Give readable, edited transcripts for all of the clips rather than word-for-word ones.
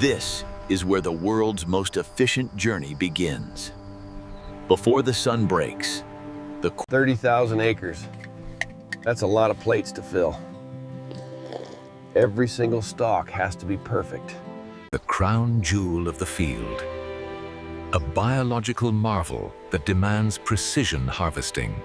This is where the world's most efficient journey begins. Before the sun breaks, the 30,000 acres. That's a lot of plates to fill. Every single stalk has to be perfect. The crown jewel of the field. A biological marvel that demands precision harvesting.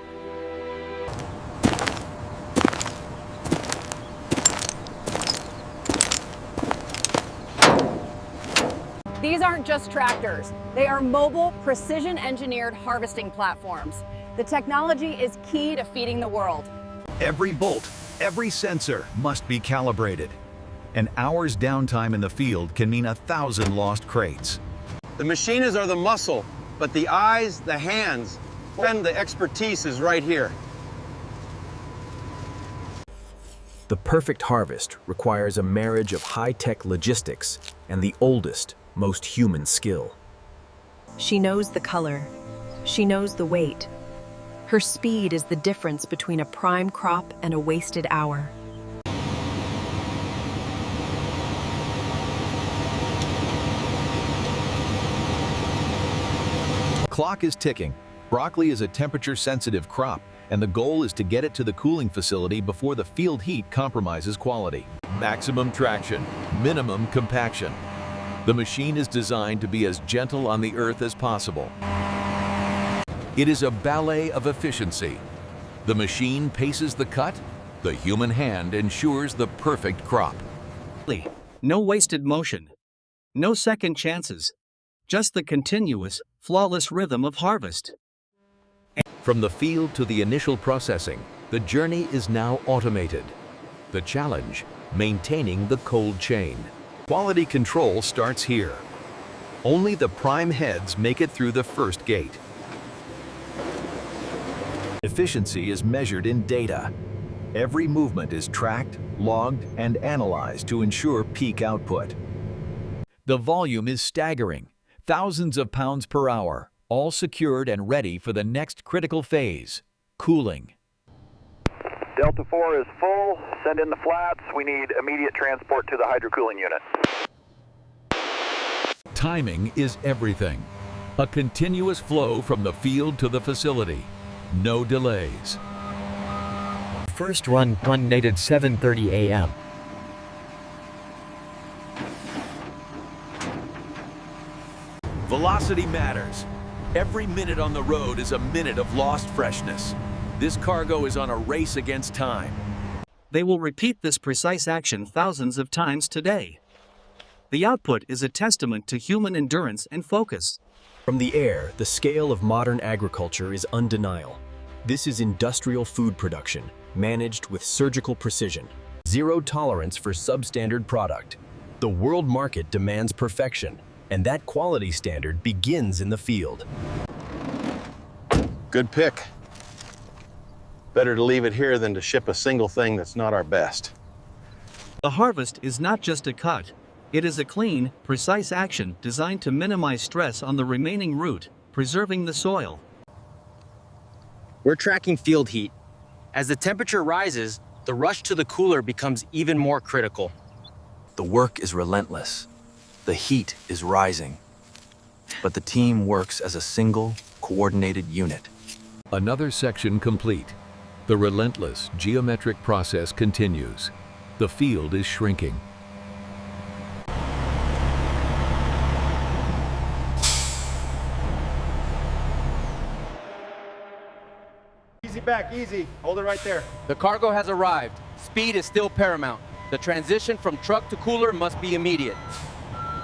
These aren't just tractors. They are mobile, precision-engineered harvesting platforms. The technology is key to feeding the world. Every bolt, every sensor must be calibrated. An hour's downtime in the field can mean 1,000 lost crates. The machinists are the muscle, but the eyes, the hands, and the expertise is right here. The perfect harvest requires a marriage of high-tech logistics and the oldest, most human skill. She knows the color. She knows the weight. Her speed is the difference between a prime crop and a wasted hour. Clock is ticking. Broccoli is a temperature-sensitive crop, and the goal is to get it to the cooling facility before the field heat compromises quality. Maximum traction, minimum compaction. The machine is designed to be as gentle on the earth as possible. It is a ballet of efficiency. The machine paces the cut, the human hand ensures the perfect crop. No wasted motion. No second chances. Just the continuous, flawless rhythm of harvest. From the field to the initial processing, the journey is now automated. The challenge, maintaining the cold chain. Quality control starts here. Only the prime heads make it through the first gate. Efficiency is measured in data. Every movement is tracked, logged, and analyzed to ensure peak output. The volume is staggering. Thousands of pounds per hour, all secured and ready for the next critical phase, cooling. Delta 4 is full. Send in the flats. We need immediate transport to the hydrocooling unit. Timing is everything. A continuous flow from the field to the facility. No delays. First run dated 7:30 a.m. Velocity matters. Every minute on the road is a minute of lost freshness. This cargo is on a race against time. They will repeat this precise action thousands of times today. The output is a testament to human endurance and focus. From the air, the scale of modern agriculture is undeniable. This is industrial food production, managed with surgical precision. Zero tolerance for substandard product. The world market demands perfection, and that quality standard begins in the field. Good pick. Better to leave it here than to ship a single thing that's not our best. The harvest is not just a cut. It is a clean, precise action designed to minimize stress on the remaining root, preserving the soil. We're tracking field heat. As the temperature rises, the rush to the cooler becomes even more critical. The work is relentless. The heat is rising. But the team works as a single, coordinated unit. Another section complete. The relentless geometric process continues. The field is shrinking. Easy back, easy. Hold it right there. The cargo has arrived. Speed is still paramount. The transition from truck to cooler must be immediate.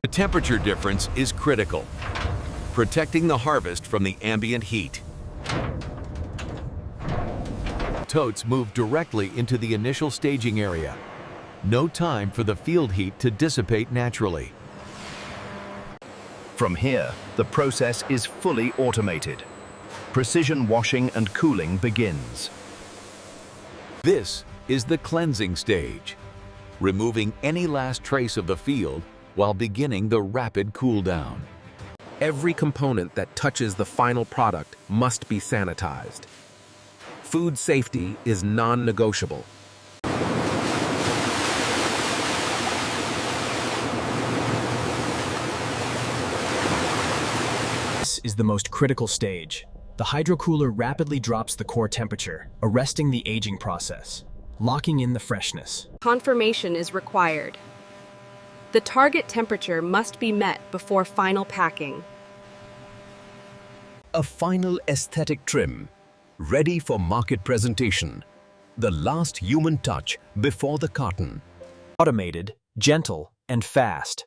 The temperature difference is critical, protecting the harvest from the ambient heat. Totes move directly into the initial staging area. No time for the field heat to dissipate naturally. From here, the process is fully automated. Precision washing and cooling begins. This is the cleansing stage, removing any last trace of the field while beginning the rapid cool down. Every component that touches the final product must be sanitized. Food safety is non-negotiable. is the most critical stage. The hydrocooler rapidly drops the core temperature, arresting the aging process, locking in the freshness. Confirmation is required. The target temperature must be met before final packing. A final aesthetic trim, ready for market presentation. The last human touch before the carton. Automated, gentle, and fast,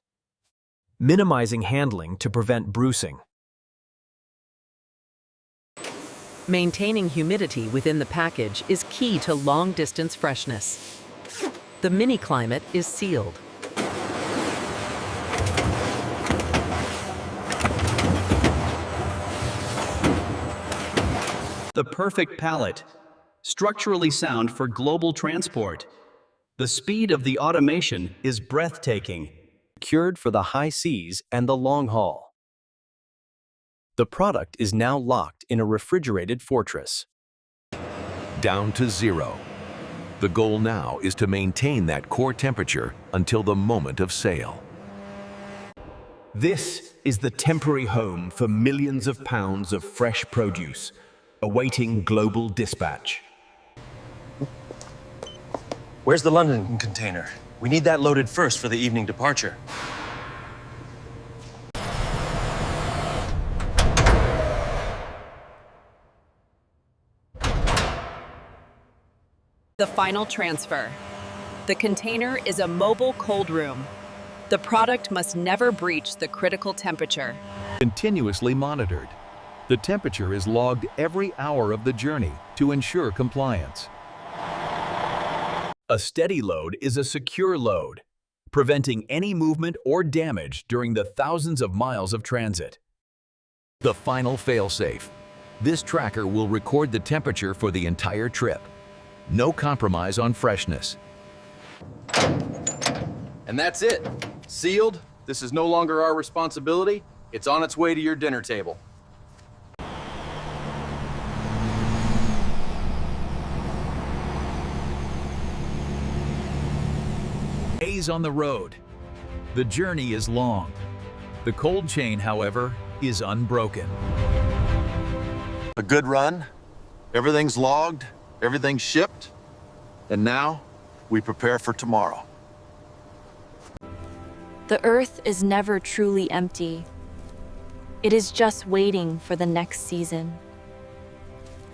minimizing handling to prevent bruising. Maintaining humidity within the package is key to long-distance freshness. The mini-climate is sealed. The perfect pallet, structurally sound for global transport. The speed of the automation is breathtaking. Cured for the high seas and the long haul. The product is now locked in a refrigerated fortress. Down to 0. The goal now is to maintain that core temperature until the moment of sale. This is the temporary home for millions of pounds of fresh produce, awaiting global dispatch. Where's the London container? We need that loaded first for the evening departure. The final transfer. The container is a mobile cold room. The product must never breach the critical temperature. Continuously monitored. The temperature is logged every hour of the journey to ensure compliance. A steady load is a secure load, preventing any movement or damage during the thousands of miles of transit. The final fail-safe. This tracker will record the temperature for the entire trip. No compromise on freshness. And that's it. Sealed. This is no longer our responsibility. It's on its way to your dinner table. Days on the road. The journey is long. The cold chain, however, is unbroken. A good run. Everything's logged. Everything's shipped. And now, we prepare for tomorrow. The Earth is never truly empty. It is just waiting for the next season.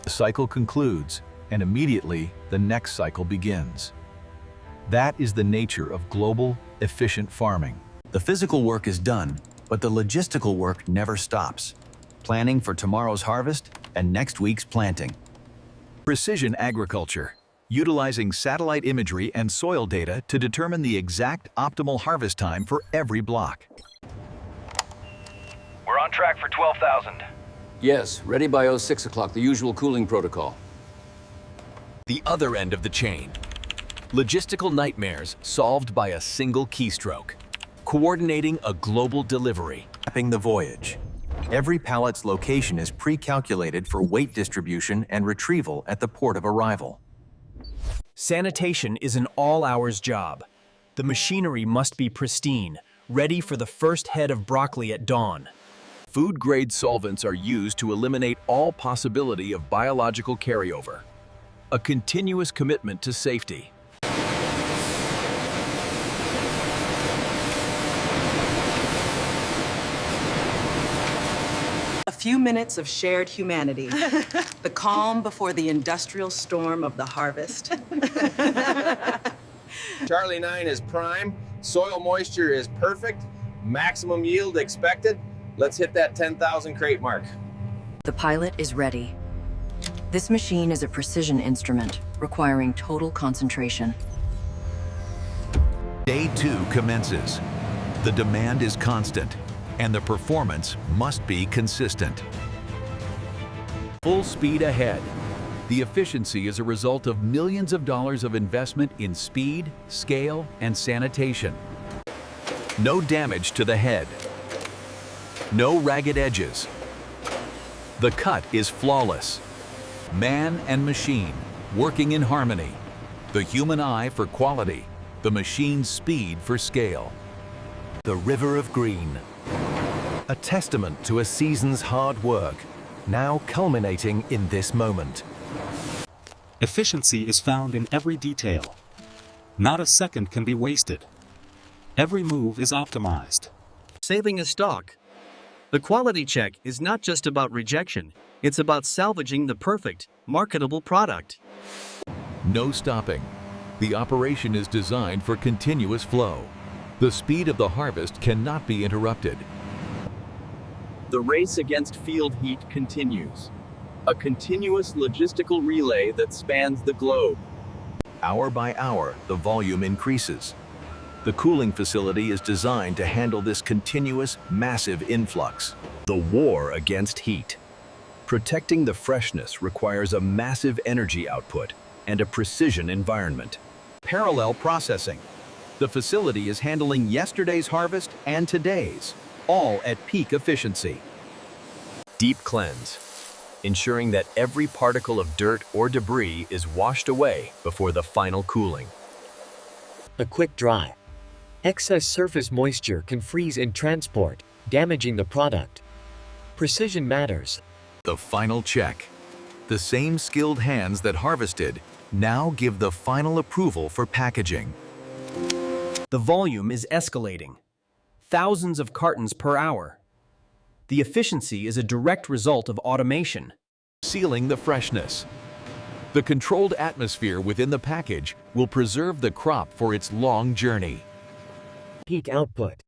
The cycle concludes, and immediately the next cycle begins. That is the nature of global, efficient farming. The physical work is done, but the logistical work never stops. Planning for tomorrow's harvest and next week's planting. Precision agriculture, utilizing satellite imagery and soil data to determine the exact optimal harvest time for every block. We're on track for 12,000. Yes, ready by 06 o'clock, the usual cooling protocol. The other end of the chain. Logistical nightmares solved by a single keystroke. Coordinating a global delivery. Mapping the voyage. Every pallet's location is pre-calculated for weight distribution and retrieval at the port of arrival. Sanitation is an all-hours job. The machinery must be pristine, ready for the first head of broccoli at dawn. Food-grade solvents are used to eliminate all possibility of biological carryover. A continuous commitment to safety. A few minutes of shared humanity. The calm before the industrial storm of the harvest. Charlie 9 is prime. Soil moisture is perfect. Maximum yield expected. Let's hit that 10,000 crate mark. The pilot is ready. This machine is a precision instrument, requiring total concentration. Day 2 commences. The demand is constant, and the performance must be consistent. Full speed ahead. The efficiency is a result of millions of dollars of investment in speed, scale, and sanitation. No damage to the head. No ragged edges. The cut is flawless. Man and machine working in harmony. The human eye for quality. The machine's speed for scale. The river of green. A testament to a season's hard work, now culminating in this moment. Efficiency is found in every detail. Not a second can be wasted. Every move is optimized. Saving a stock. The quality check is not just about rejection, it's about salvaging the perfect, marketable product. No stopping. The operation is designed for continuous flow. The speed of the harvest cannot be interrupted. The race against field heat continues. A continuous logistical relay that spans the globe. Hour by hour, the volume increases. The cooling facility is designed to handle this continuous, massive influx. The war against heat. Protecting the freshness requires a massive energy output and a precision environment. Parallel processing. The facility is handling yesterday's harvest and today's, all at peak efficiency. Deep cleanse, ensuring that every particle of dirt or debris is washed away before the final cooling. A quick dry. Excess surface moisture can freeze in transport, damaging the product. Precision matters. The final check. The same skilled hands that harvested now give the final approval for packaging. The volume is escalating. Thousands of cartons per hour. The efficiency is a direct result of automation. Sealing the freshness. The controlled atmosphere within the package will preserve the crop for its long journey. Peak output.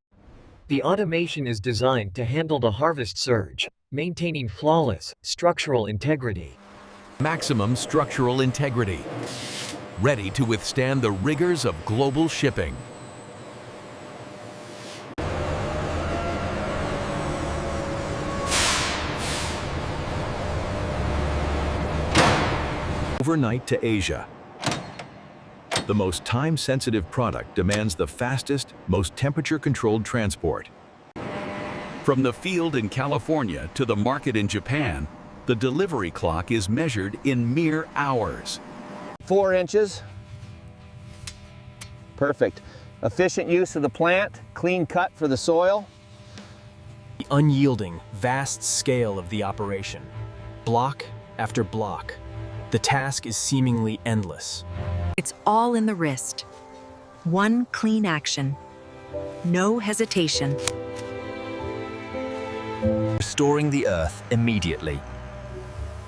The automation is designed to handle the harvest surge, maintaining flawless structural integrity. Maximum structural integrity. Ready to withstand the rigors of global shipping. Overnight to Asia. The most time-sensitive product demands the fastest, most temperature-controlled transport. From the field in California to the market in Japan, the delivery clock is measured in mere hours. 4 inches. Perfect. Efficient use of the plant, clean cut for the soil. The unyielding, vast scale of the operation. Block after block. The task is seemingly endless. It's all in the wrist. One clean action. No hesitation. Restoring the earth immediately.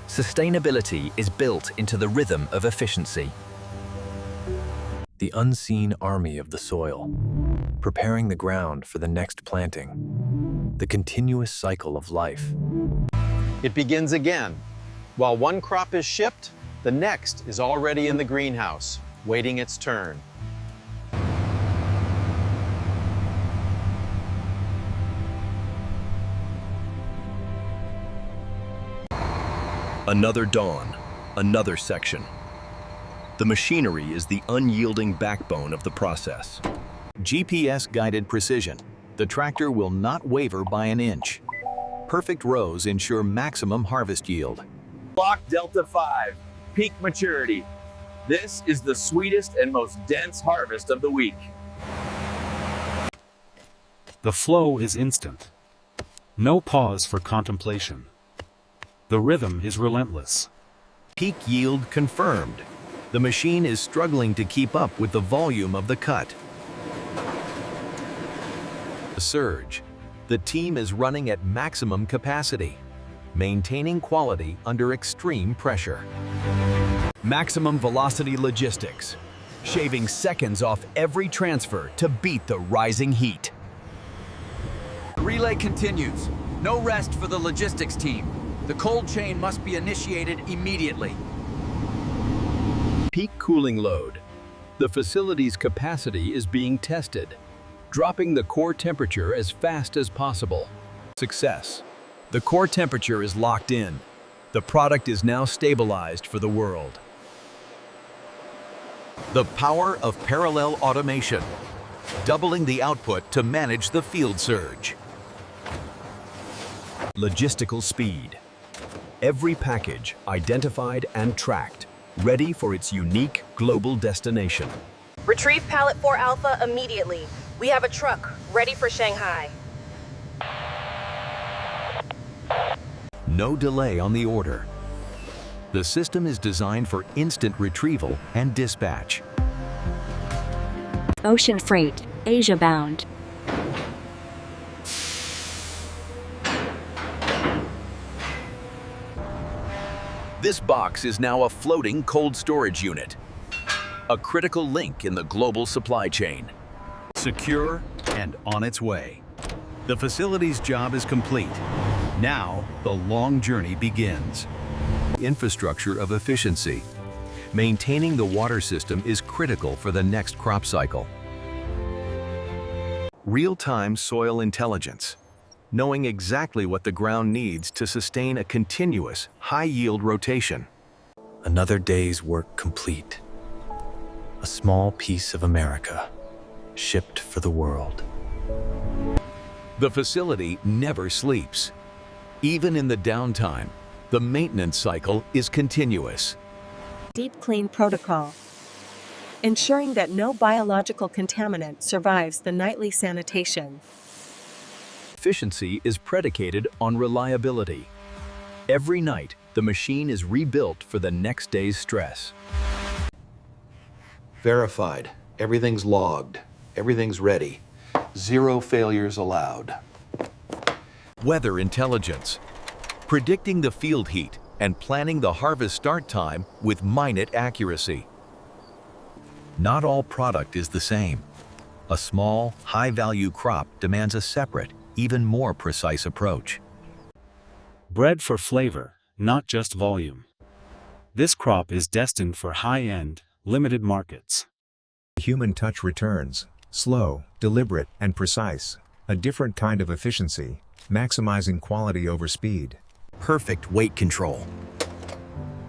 Sustainability is built into the rhythm of efficiency. The unseen army of the soil, preparing the ground for the next planting. The continuous cycle of life. It begins again. While one crop is shipped, the next is already in the greenhouse, waiting its turn. Another dawn, another section. The machinery is the unyielding backbone of the process. GPS-guided precision. The tractor will not waver by an inch. Perfect rows ensure maximum harvest yield. Block Delta 5, peak maturity. This is the sweetest and most dense harvest of the week. The flow is instant. No pause for contemplation. The rhythm is relentless. Peak yield confirmed. The machine is struggling to keep up with the volume of the cut. The surge. The team is running at maximum capacity, maintaining quality under extreme pressure. Maximum velocity logistics. Shaving seconds off every transfer to beat the rising heat. The relay continues. No rest for the logistics team. The cold chain must be initiated immediately. Peak cooling load. The facility's capacity is being tested, dropping the core temperature as fast as possible. Success. The core temperature is locked in. The product is now stabilized for the world. The power of parallel automation, doubling the output to manage the field surge. Logistical speed. Every package identified and tracked, ready for its unique global destination. Retrieve Pallet 4 Alpha immediately. We have a truck ready for Shanghai. no delay on the order. The system is designed for instant retrieval and dispatch. Ocean freight, Asia bound. This box is now a floating cold storage unit, a critical link in the global supply chain. Secure and on its way. The facility's job is complete. Now, the long journey begins. Infrastructure of efficiency. Maintaining the water system is critical for the next crop cycle. Real-time soil intelligence. Knowing exactly what the ground needs to sustain a continuous, high-yield rotation. Another day's work complete. A small piece of America, shipped for the world. The facility never sleeps. Even in the downtime, the maintenance cycle is continuous. Deep clean protocol. Ensuring that no biological contaminant survives the nightly sanitation. Efficiency is predicated on reliability. Every night, the machine is rebuilt for the next day's stress. Verified. Everything's logged. Everything's ready. 0 failures allowed. Weather intelligence. Predicting the field heat and planning the harvest start time with minute accuracy. Not all product is the same. A small, high-value crop demands a separate, even more precise approach. Bred for flavor, not just volume. This crop is destined for high-end, limited markets. Human touch returns, slow, deliberate, and precise. A different kind of efficiency, maximizing quality over speed. Perfect weight control.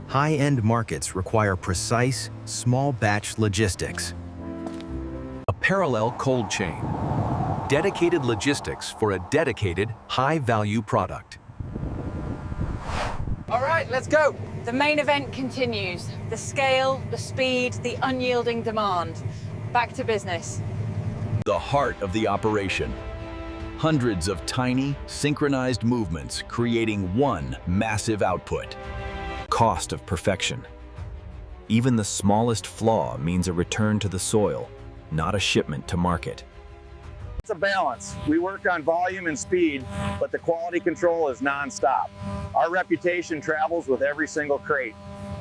High-end markets require precise, small-batch logistics. A parallel cold chain. Dedicated logistics for a dedicated, high-value product. All right, let's go. The main event continues. The scale, the speed, the unyielding demand. Back to business. The heart of the operation. Hundreds of tiny, synchronized movements creating one massive output. Cost of perfection. Even the smallest flaw means a return to the soil, not a shipment to market. It's a balance. We work on volume and speed, but the quality control is non-stop. Our reputation travels with every single crate.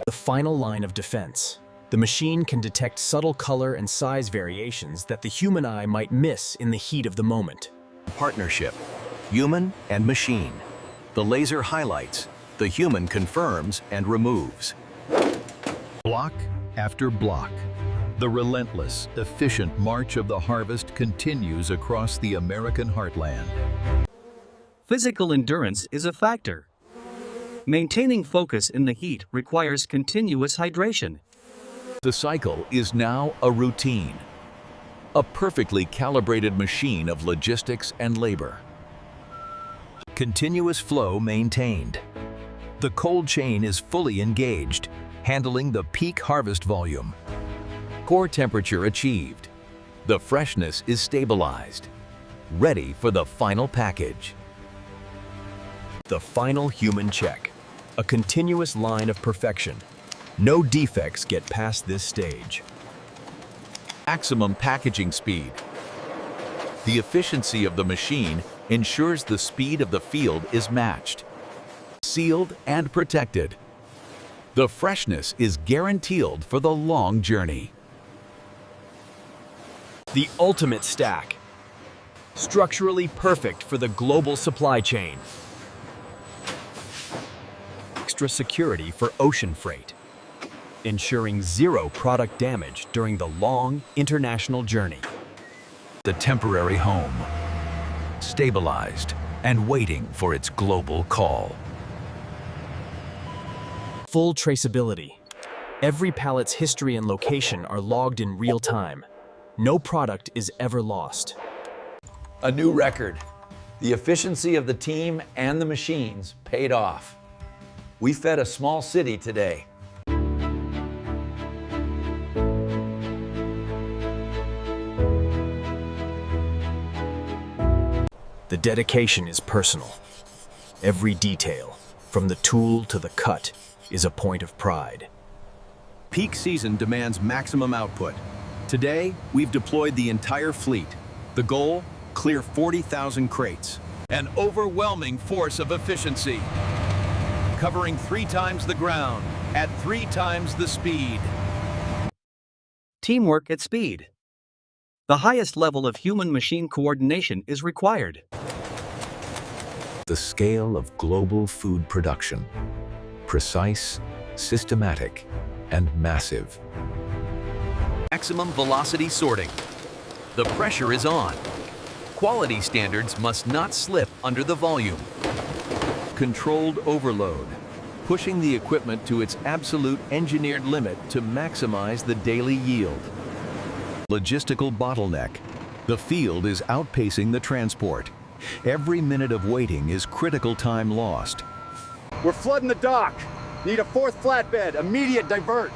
The final line of defense. The machine can detect subtle color and size variations that the human eye might miss in the heat of the moment. Partnership. Human and machine. The laser highlights, the human confirms and removes. Block after block. The relentless, efficient march of the harvest continues across the American heartland. Physical endurance is a factor. Maintaining focus in the heat requires continuous hydration. The cycle is now a routine. A perfectly calibrated machine of logistics and labor. Continuous flow maintained. The cold chain is fully engaged, handling the peak harvest volume. Core temperature achieved. The freshness is stabilized. Ready for the final package. The final human check. A continuous line of perfection. No defects get past this stage. Maximum packaging speed. The efficiency of the machine ensures the speed of the field is matched. Sealed and protected. The freshness is guaranteed for the long journey. The ultimate stack. Structurally perfect for the global supply chain. Extra security for ocean freight. Ensuring zero product damage during the long international journey. The temporary home. Stabilized and waiting for its global call. Full traceability. Every pallet's history and location are logged in real time. No product is ever lost. A new record. The efficiency of the team and the machines paid off. We fed a small city today. The dedication is personal. Every detail, From the tool to the cut is a point of pride. Peak season demands maximum output. Today, we've deployed the entire fleet. The goal? Clear 40,000 crates. An overwhelming force of efficiency. Covering 3 times the ground at 3 times the speed. Teamwork at speed. The highest level of human-machine coordination is required. The scale of global food production. Precise, systematic, and massive. Maximum velocity sorting. The pressure is on. Quality standards must not slip under the volume. Controlled overload, pushing the equipment to its absolute engineered limit to maximize the daily yield. Logistical bottleneck. The field is outpacing the transport. Every minute of waiting is critical time lost. We're flooding the dock. Need a 4th flatbed. Immediate divert.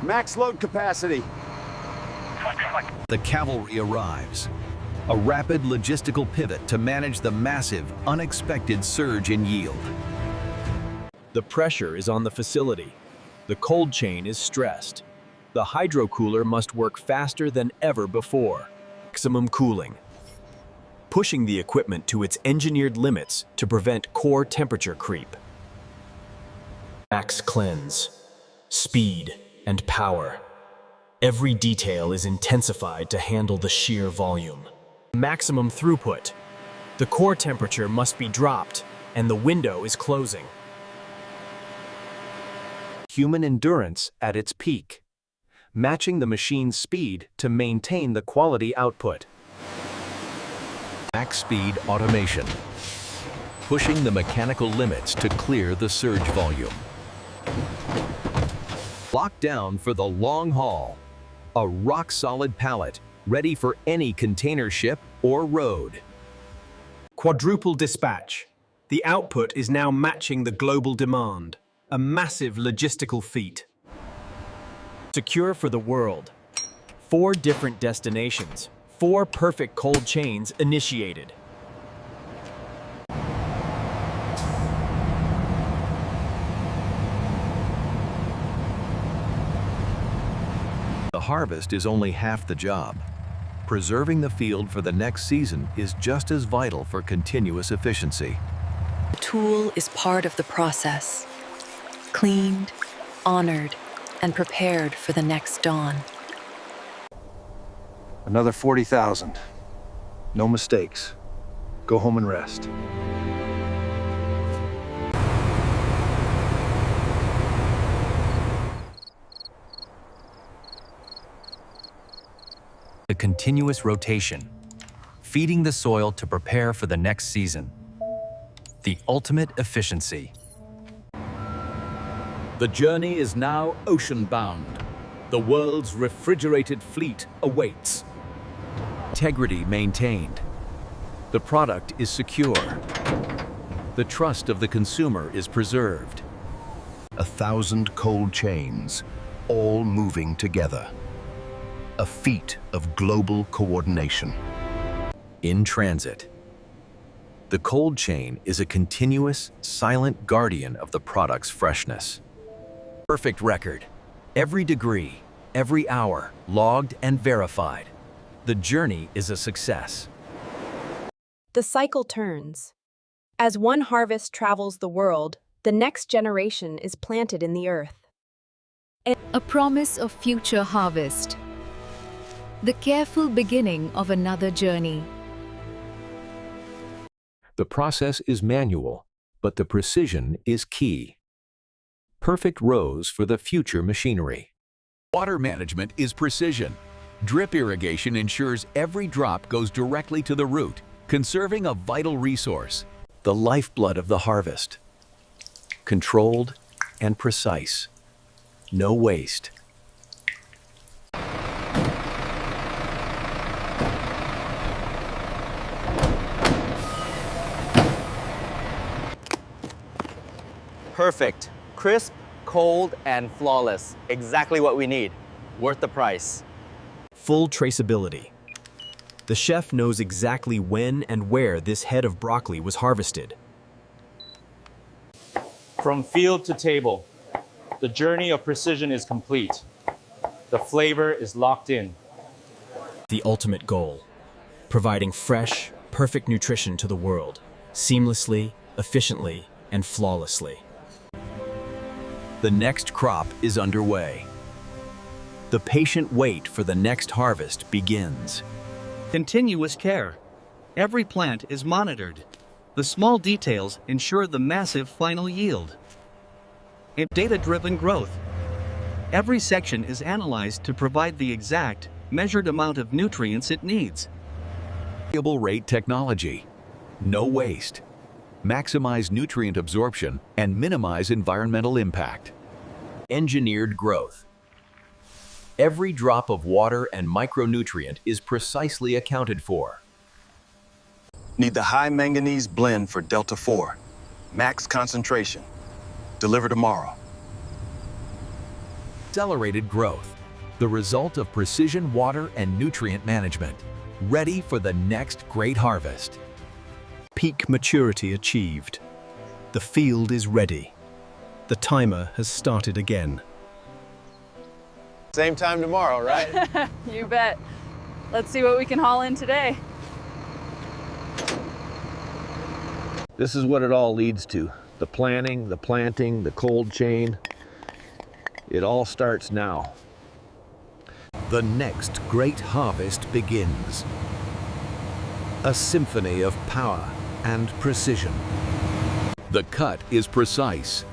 Max load capacity. The cavalry arrives. A rapid logistical pivot to manage the massive, unexpected surge in yield. The pressure is on the facility. The cold chain is stressed. The hydrocooler must work faster than ever before. Maximum cooling. Pushing the equipment to its engineered limits to prevent core temperature creep. Max cleanse. Speed and power. Every detail is intensified to handle the sheer volume. Maximum throughput. The core temperature must be dropped, and the window is closing. Human endurance at its peak. Matching the machine's speed to maintain the quality output. Max speed automation. Pushing the mechanical limits to clear the surge volume. Locked down for the long haul. A rock-solid pallet, ready for any container ship or road. Quadruple dispatch. The output is now matching the global demand. A massive logistical feat. Secure for the world. 4 different destinations. 4 perfect cold chains initiated. The harvest is only half the job. Preserving the field for the next season is just as vital for continuous efficiency. The tool is part of the process. Cleaned, honored, and prepared for the next dawn. Another 40,000. No mistakes. Go home and rest. The continuous rotation, feeding the soil to prepare for the next season. The ultimate efficiency. The journey is now ocean-bound. The world's refrigerated fleet awaits. Integrity maintained. The product is secure. The trust of the consumer is preserved. 1,000 cold chains, all moving together. A feat of global coordination. In transit. The cold chain is a continuous, silent guardian of the product's freshness. Perfect record. Every degree, every hour, logged and verified. The journey is a success. The cycle turns. As one harvest travels the world, the next generation is planted in the earth. A promise of future harvest. The careful beginning of another journey. The process is manual, but the precision is key. Perfect rows for the future machinery. Water management is precision. Drip irrigation ensures every drop goes directly to the root, conserving a vital resource. The lifeblood of the harvest. Controlled and precise. No waste. Perfect. Crisp, cold, and flawless. Exactly what we need. Worth the price. Full traceability. The chef knows exactly when and where this head of broccoli was harvested. From field to table, the journey of precision is complete. The flavor is locked in. The ultimate goal, providing fresh, perfect nutrition to the world, seamlessly, efficiently, and flawlessly. The next crop is underway. The patient wait for the next harvest begins. Continuous care. Every plant is monitored. The small details ensure the massive final yield. And data-driven growth. Every section is analyzed to provide the exact, measured amount of nutrients it needs. Variable rate technology. No waste. Maximize nutrient absorption and minimize environmental impact. Engineered growth. Every drop of water and micronutrient is precisely accounted for. Need the high manganese blend for Delta 4. Max concentration. Deliver tomorrow. Accelerated growth. The result of precision water and nutrient management. Ready for the next great harvest. Peak maturity achieved. The field is ready. The timer has started again. Same time tomorrow, right? You bet. Let's see what we can haul in today. This is what it all leads to. The planning, the planting, the cold chain. It all starts now. The next great harvest begins. A symphony of power and precision. The cut is precise.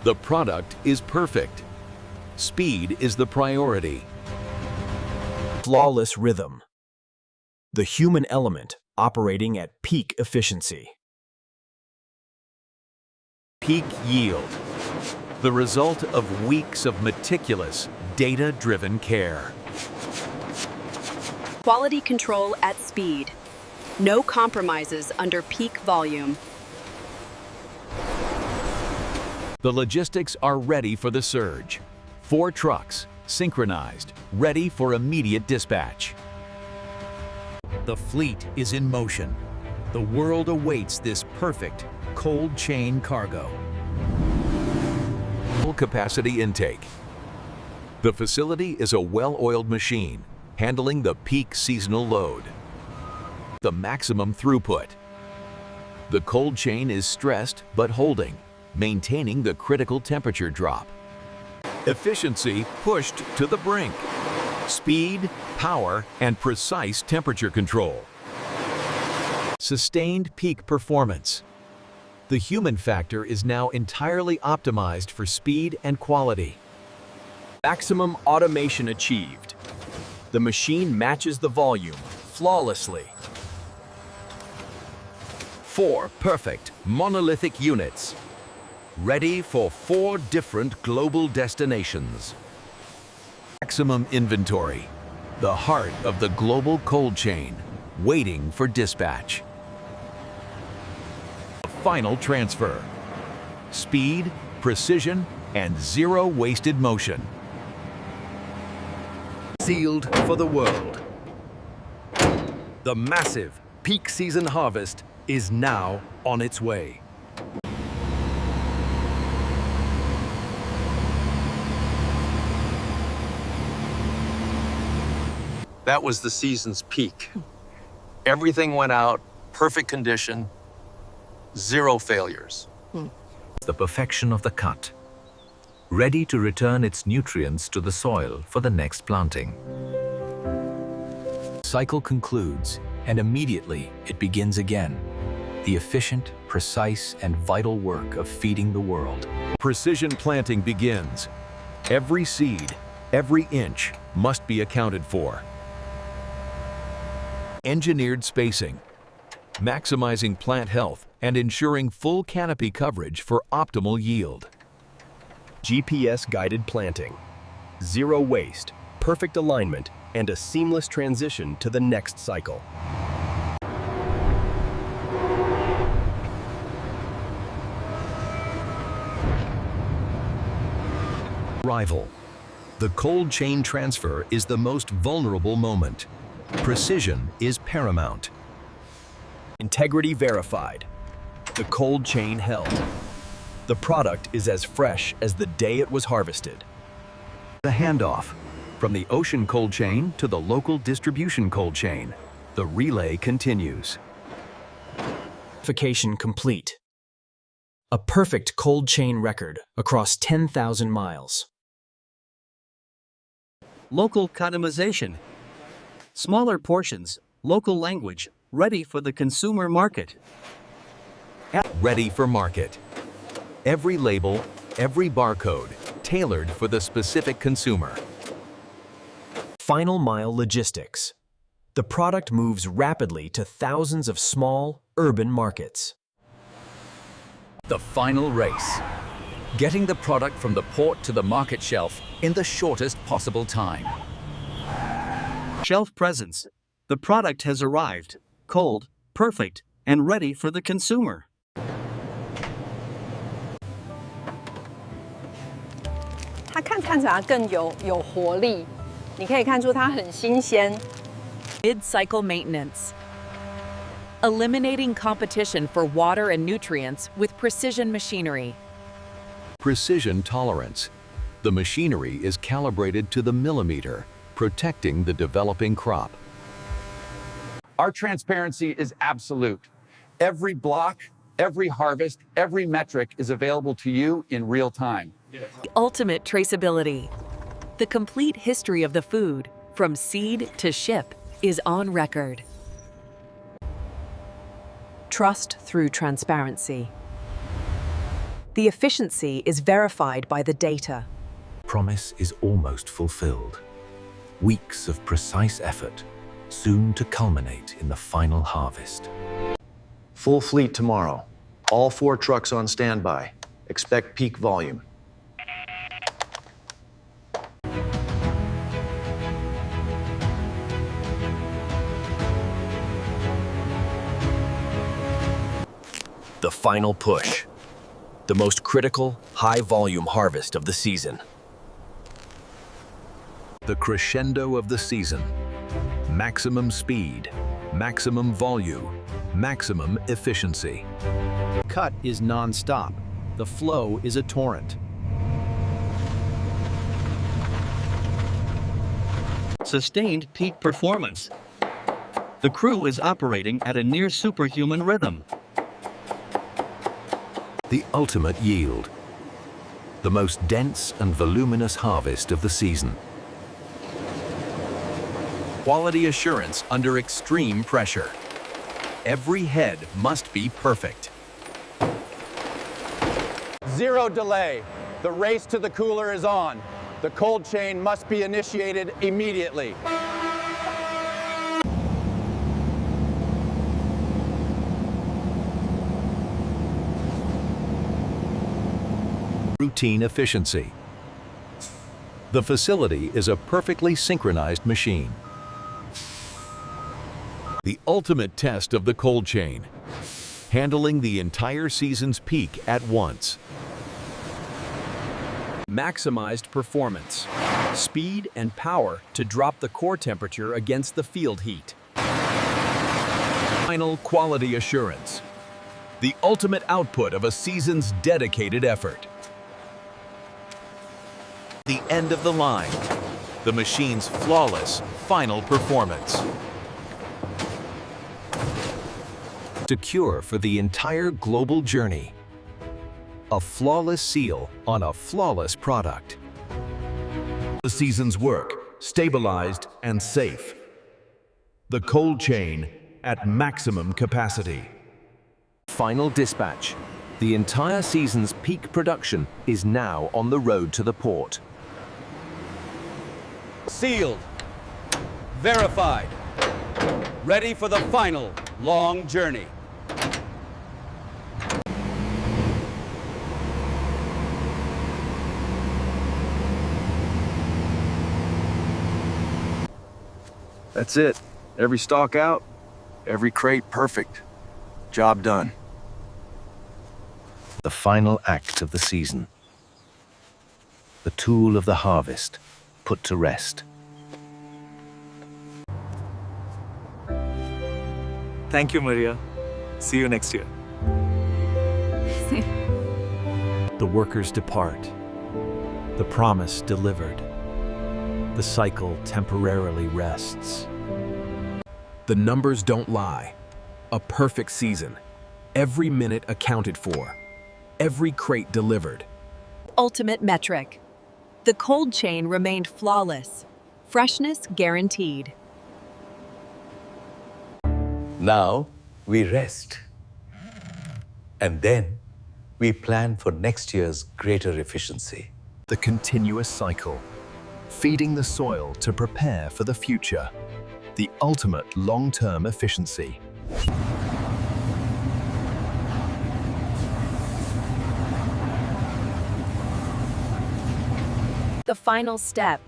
The product is perfect. Speed is the priority. Flawless rhythm. The human element operating at peak efficiency. Peak yield. The result of weeks of meticulous, data-driven care. Quality control at speed. No compromises under peak volume. The logistics are ready for the surge. 4 trucks, synchronized, ready for immediate dispatch. The fleet is in motion. The world awaits this perfect cold chain cargo. Full capacity intake. The facility is a well-oiled machine, handling the peak seasonal load. The maximum throughput. The cold chain is stressed but holding, maintaining the critical temperature drop. Efficiency pushed to the brink. Speed, power, and precise temperature control. Sustained peak performance. The human factor is now entirely optimized for speed and quality. Maximum automation achieved. The machine matches the volume flawlessly. 4 perfect monolithic units, ready for 4 different global destinations. Maximum inventory, the heart of the global cold chain, waiting for dispatch. The final transfer. Speed, precision, and zero wasted motion. Sealed for the world. The massive peak season harvest is now on its way. That was the season's peak. Everything went out, perfect condition, 0 failures. The perfection of the cut. Ready to return its nutrients to the soil for the next planting. The cycle concludes, and immediately it begins again. The efficient, precise, and vital work of feeding the world. Precision planting begins. Every seed, every inch must be accounted for. Engineered spacing, maximizing plant health and ensuring full canopy coverage for optimal yield. GPS-guided planting. Zero waste, perfect alignment, and a seamless transition to the next cycle. Arrival. The cold chain transfer is the most vulnerable moment. Precision is paramount. Integrity verified. The cold chain held. The product is as fresh as the day it was harvested. The handoff from the ocean cold chain to the local distribution cold chain. The relay continues. Verification complete. A perfect cold chain record across 10,000 miles. Local customization. Smaller portions, local language, ready for the consumer market. Ready for market. Every label, every barcode, tailored for the specific consumer. Final mile logistics. The product moves rapidly to thousands of small, urban markets. The final race. Getting the product from the port to the market shelf in the shortest possible time. Shelf presence. The product has arrived, cold, perfect, and ready for the consumer. 它看起来更有活力，你可以看出它很新鲜。Mid-cycle maintenance. Eliminating competition for water and nutrients with precision machinery. Precision tolerance. The machinery is calibrated to the millimeter, protecting the developing crop. Our transparency is absolute. Every block, every harvest, every metric is available to you in real time. The ultimate traceability. The complete history of the food, from seed to ship, is on record. Trust through transparency. The efficiency is verified by the data. Promise is almost fulfilled. Weeks of precise effort, soon to culminate in the final harvest. Full fleet tomorrow. All 4 trucks on standby. Expect peak volume. The final push. The most critical, high-volume harvest of the season. The crescendo of the season. Maximum speed, maximum volume, maximum efficiency. Cut is non-stop. The flow is a torrent. Sustained peak performance. The crew is operating at a near superhuman rhythm. The ultimate yield. The most dense and voluminous harvest of the season. Quality assurance under extreme pressure. Every head must be perfect. Zero delay. The race to the cooler is on. The cold chain must be initiated immediately. Routine efficiency. The facility is a perfectly synchronized machine. The ultimate test of the cold chain. Handling the entire season's peak at once. Maximized performance. Speed and power to drop the core temperature against the field heat. Final quality assurance. The ultimate output of a season's dedicated effort. The end of the line. The machine's flawless final performance. Secure for the entire global journey. A flawless seal on a flawless product. The season's work, stabilized and safe. The cold chain at maximum capacity. Final dispatch. The entire season's peak production is now on the road to the port. Sealed. Verified. Ready for the final long journey. That's it. Every stalk out, every crate perfect. Job done. The final act of the season. The tool of the harvest put to rest. Thank you, Maria. See you next year. The workers depart. The promise delivered. The cycle temporarily rests. The numbers don't lie. A perfect season. Every minute accounted for. Every crate delivered. Ultimate metric. The cold chain remained flawless. Freshness guaranteed. Now we rest. And then we plan for next year's greater efficiency. The continuous cycle. Feeding the soil to prepare for the future. The ultimate long-term efficiency. The final step.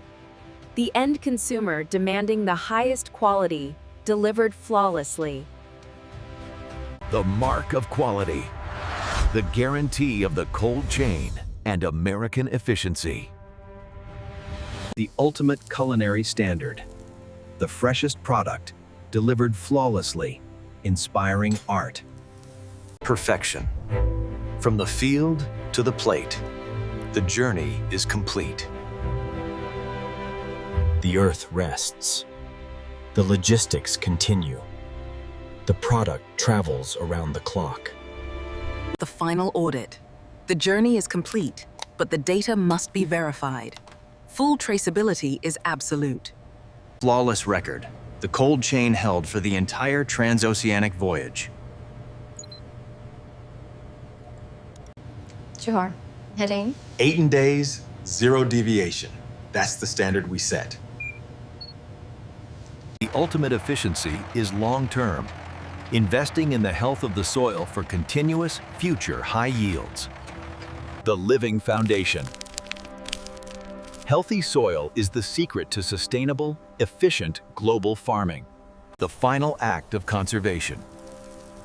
The end consumer demanding the highest quality, delivered flawlessly. The mark of quality. The guarantee of the cold chain and American efficiency. The ultimate culinary standard. The freshest product, delivered flawlessly, inspiring art. Perfection. From the field to the plate, the journey is complete. The earth rests. The logistics continue. The product travels around the clock. The final audit. The journey is complete, but the data must be verified. Full traceability is absolute. Flawless record. The cold chain held for the entire transoceanic voyage. Johar, heading? 8 days, 0 deviation. That's the standard we set. The ultimate efficiency is long-term, investing in the health of the soil for continuous future high yields. The living foundation. Healthy soil is the secret to sustainable, efficient global farming. The final act of conservation.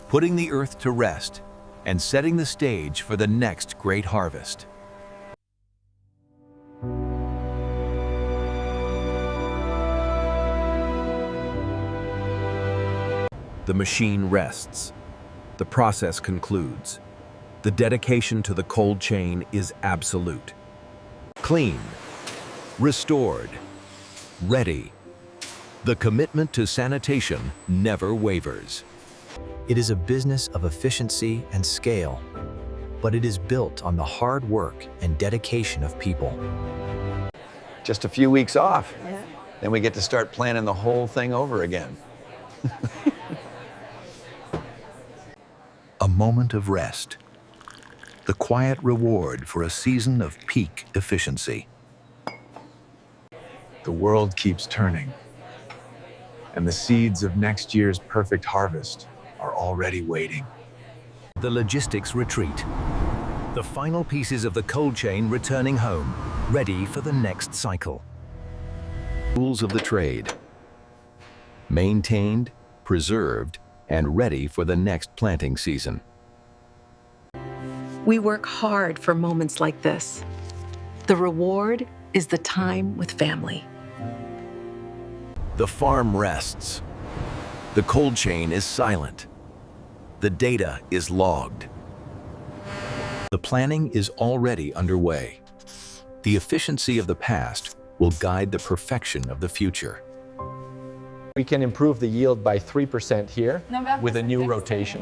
Putting the earth to rest and setting the stage for the next great harvest. The machine rests. The process concludes. The dedication to the cold chain is absolute. Clean, restored, ready. The commitment to sanitation never wavers. It is a business of efficiency and scale, but it is built on the hard work and dedication of people. Just a few weeks off. Yeah. Then we get to start planning the whole thing over again. A moment of rest. The quiet reward for a season of peak efficiency. The world keeps turning, and the seeds of next year's perfect harvest are already waiting. The logistics retreat. The final pieces of the cold chain returning home, ready for the next cycle. Tools of the trade. Maintained, preserved, and ready for the next planting season. We work hard for moments like this. The reward is the time with family. The farm rests. The cold chain is silent. The data is logged. The planning is already underway. The efficiency of the past will guide the perfection of the future. We can improve the yield by 3% here with a new rotation.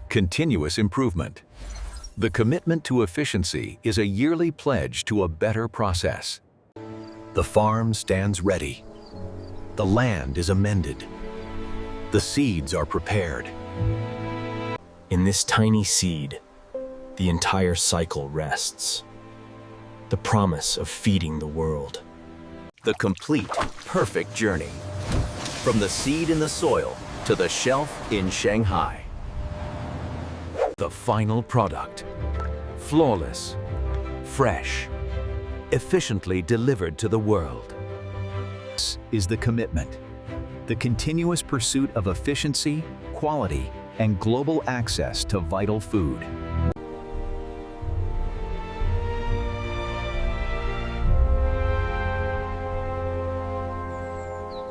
Continuous improvement. The commitment to efficiency is a yearly pledge to a better process. The farm stands ready. The land is amended. The seeds are prepared. In this tiny seed, the entire cycle rests. The promise of feeding the world. The complete, perfect journey. From the seed in the soil to the shelf in Shanghai. The final product. Flawless, fresh, efficiently delivered to the world. This is the commitment. The continuous pursuit of efficiency, quality, and global access to vital food.